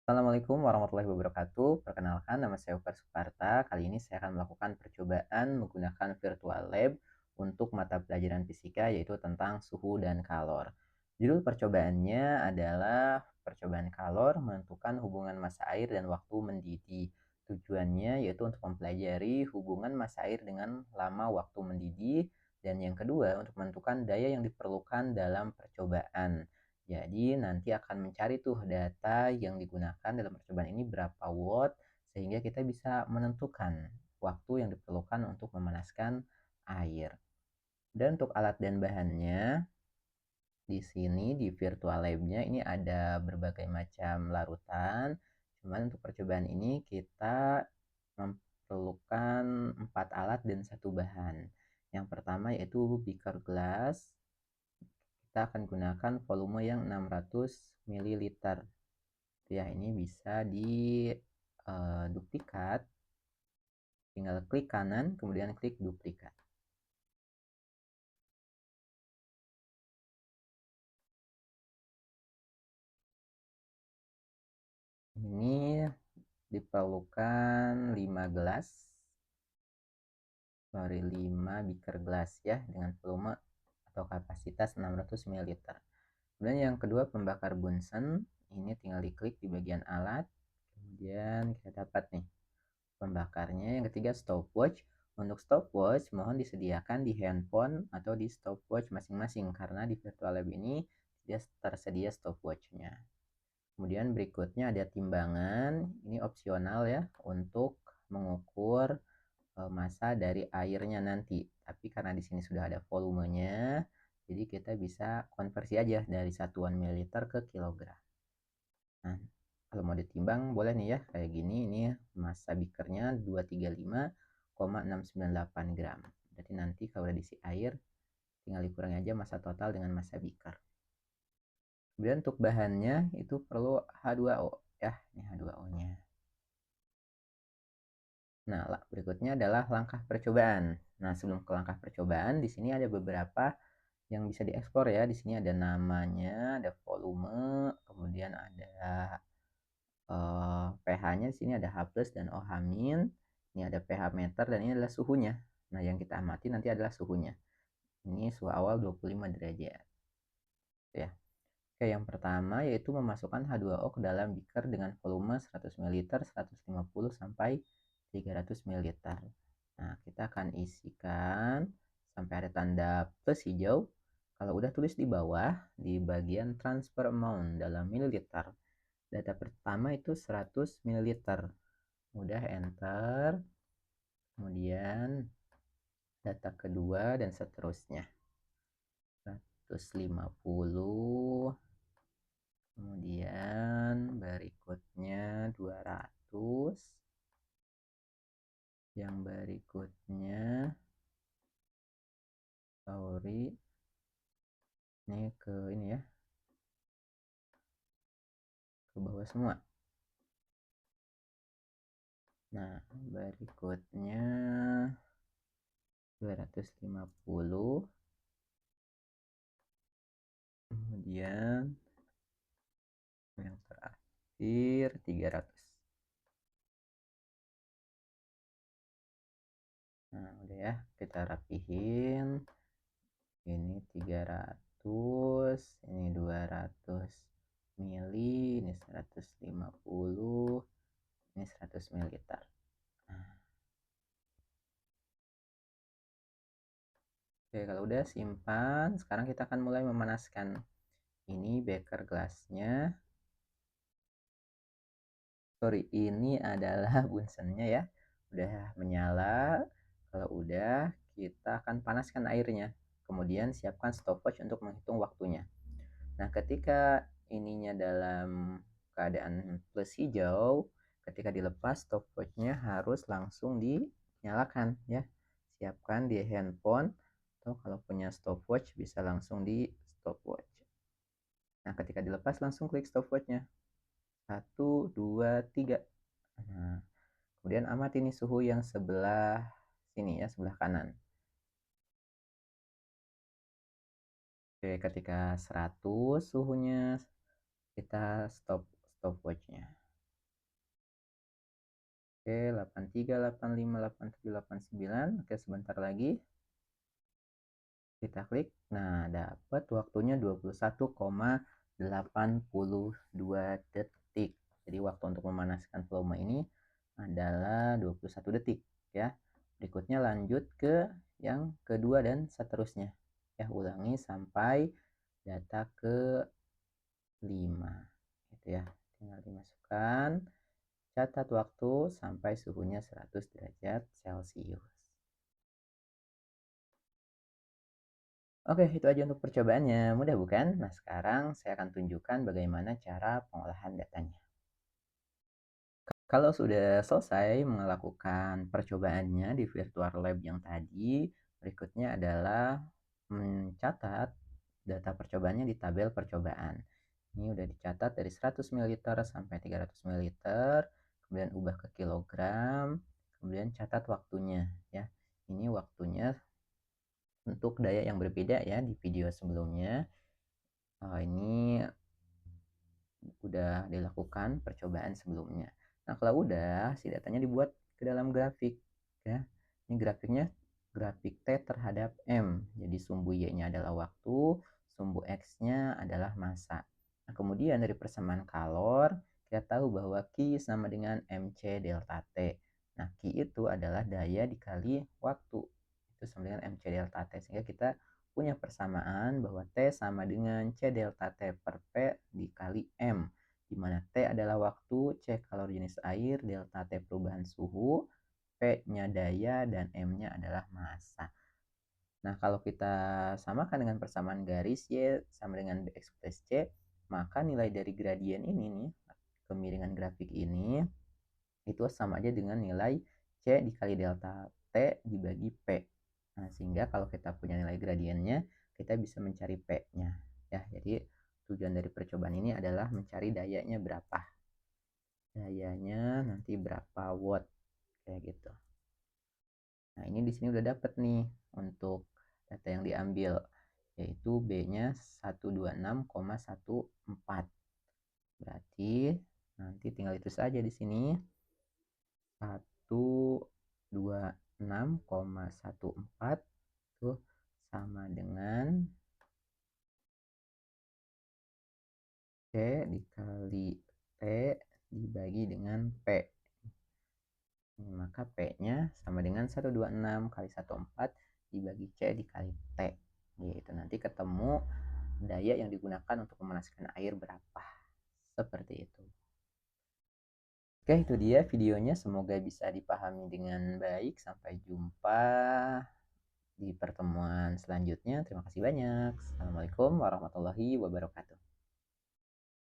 Assalamualaikum warahmatullahi wabarakatuh. Perkenalkan, nama saya Ukar Suparta. Kali ini saya akan melakukan percobaan menggunakan virtual lab untuk mata pelajaran fisika, yaitu tentang suhu dan kalor. Judul percobaannya adalah percobaan kalor menentukan hubungan massa air dan waktu mendidih. Tujuannya yaitu untuk mempelajari hubungan massa air dengan lama waktu mendidih, dan yang kedua untuk menentukan daya yang diperlukan dalam percobaan. Jadi nanti akan mencari tuh data yang digunakan dalam percobaan ini berapa watt, sehingga kita bisa menentukan waktu yang diperlukan untuk memanaskan air. Dan untuk alat dan bahannya, di sini di virtual lab-nya ini ada berbagai macam larutan. Cuman untuk percobaan ini kita memerlukan 4 alat dan 1 bahan. Yang pertama yaitu beaker glass. Kita akan gunakan volume yang 600 ml. Ya, ini bisa di duplikat. Tinggal klik kanan, kemudian klik duplikat. Ini diperlukan 5 gelas. Sorry, 5 beaker gelas ya, dengan volume atau kapasitas 600 ml. Kemudian yang kedua pembakar Bunsen. Ini tinggal diklik di bagian alat. Kemudian kita dapat nih pembakarnya. Yang ketiga stopwatch. Untuk stopwatch mohon disediakan di handphone atau di stopwatch masing-masing, karena di virtual lab ini tidak tersedia stopwatchnya. Kemudian berikutnya ada timbangan. Ini opsional ya untuk mengukur massa dari airnya nanti. Tapi karena di sini sudah ada volumenya, jadi kita bisa konversi aja dari satuan mililiter ke kilogram. Nah, kalau mau ditimbang boleh nih ya, kayak gini. Ini massa beakernya 235,698 gram. Berarti nanti kalau udah diisi air, tinggal dikurangi aja massa total dengan massa beaker. Kemudian untuk bahannya itu perlu H2O ya, ini H2O-nya. Nah, berikutnya adalah langkah percobaan. Nah, sebelum ke langkah percobaan, di sini ada beberapa yang bisa dieksplor ya. Di sini ada namanya, ada volume, kemudian ada pH-nya. Di sini ada H+ dan OH-. Ini ada pH meter dan ini adalah suhunya. Nah, yang kita amati nanti adalah suhunya. Ini suhu awal 25 derajat. Ya. Oke, yang pertama yaitu memasukkan H2O ke dalam beaker dengan volume 100 ml, 150 sampai 300 ml. Nah, kita akan isikan sampai ada tanda plus hijau. Kalau udah tulis di bawah di bagian transfer amount dalam mililiter. Data pertama itu 100 ml. Udah enter. Kemudian data kedua dan seterusnya. 150. Kemudian berikutnya 200. Yang berikutnya sorry, ini ke ini ya, ke bawah semua. Nah, berikutnya 250. Kemudian yang terakhir 300. Nah, udah ya, kita rapihin. Ini 300, ini 200 mili, ini 150, ini 100 ml. Nah, oke, kalau udah simpan, sekarang kita akan mulai memanaskan. Ini beaker gelasnya. Sorry, ini adalah bunsennya ya. Udah menyala. Kalau udah, kita akan panaskan airnya. Kemudian siapkan stopwatch untuk menghitung waktunya. Nah, ketika ininya dalam keadaan plus hijau, ketika dilepas stopwatchnya harus langsung dinyalakan ya. Siapkan di handphone atau kalau punya stopwatch bisa langsung di stopwatch. Nah, ketika dilepas langsung klik stopwatchnya. 1, 2, 3. Nah, kemudian amati nih suhu yang sebelah sini ya, sebelah kanan. Oke, ketika 100 suhunya, kita stopwatchnya. Oke, 83, 85, 87, 89. Oke, sebentar lagi. Kita klik. Nah, dapat waktunya 21,82 detik. Jadi waktu untuk memanaskan volume ini adalah 21 detik ya. Berikutnya lanjut ke yang kedua dan seterusnya. Ya, ulangi sampai data ke 5. Gitu ya. Tinggal dimasukkan. Catat waktu sampai suhunya 100 derajat Celcius. Oke, itu aja untuk percobaannya. Mudah bukan? Nah, sekarang saya akan tunjukkan bagaimana cara pengolahan datanya. Kalau sudah selesai melakukan percobaannya di virtual lab yang tadi, berikutnya adalah mencatat data percobaannya di tabel percobaan. Ini udah dicatat dari 100 ml sampai 300 ml, kemudian ubah ke kilogram, kemudian catat waktunya ya. Ini waktunya untuk daya yang berbeda ya di video sebelumnya. Ini udah dilakukan percobaan sebelumnya. Nah, kalau udah, si datanya dibuat ke dalam grafik ya. Ini grafiknya grafik T terhadap M. Jadi sumbu Y-nya adalah waktu, sumbu X-nya adalah massa. Nah, kemudian dari persamaan kalor, kita tahu bahwa Q sama dengan MC delta T. Nah, Q itu adalah daya dikali waktu. Itu sama dengan MC delta T. Sehingga kita punya persamaan bahwa T sama dengan C delta T per P dikali M, di mana T adalah waktu, C kalor jenis air, delta T perubahan suhu, P-nya daya, dan M-nya adalah massa. Nah, kalau kita samakan dengan persamaan garis Y sama dengan Bx plus C, maka nilai dari gradien ini nih, kemiringan grafik ini, itu sama aja dengan nilai C dikali delta T dibagi P. Nah, sehingga kalau kita punya nilai gradiennya, kita bisa mencari P-nya. Ya, jadi tujuan dari percobaan ini adalah mencari dayanya berapa. Dayanya nanti berapa watt kayak gitu. Nah, ini di sini udah dapet nih untuk data yang diambil, yaitu B-nya 126,14. Berarti nanti tinggal itu saja di sini. 126,14 itu sama dengan C dikali T dibagi dengan P. Maka P-nya sama dengan 126 kali 14 dibagi C dikali T. Gitu. Nanti ketemu daya yang digunakan untuk memanaskan air berapa. Seperti itu. Oke, itu dia videonya. Semoga bisa dipahami dengan baik. Sampai jumpa di pertemuan selanjutnya. Terima kasih banyak. Assalamualaikum warahmatullahi wabarakatuh.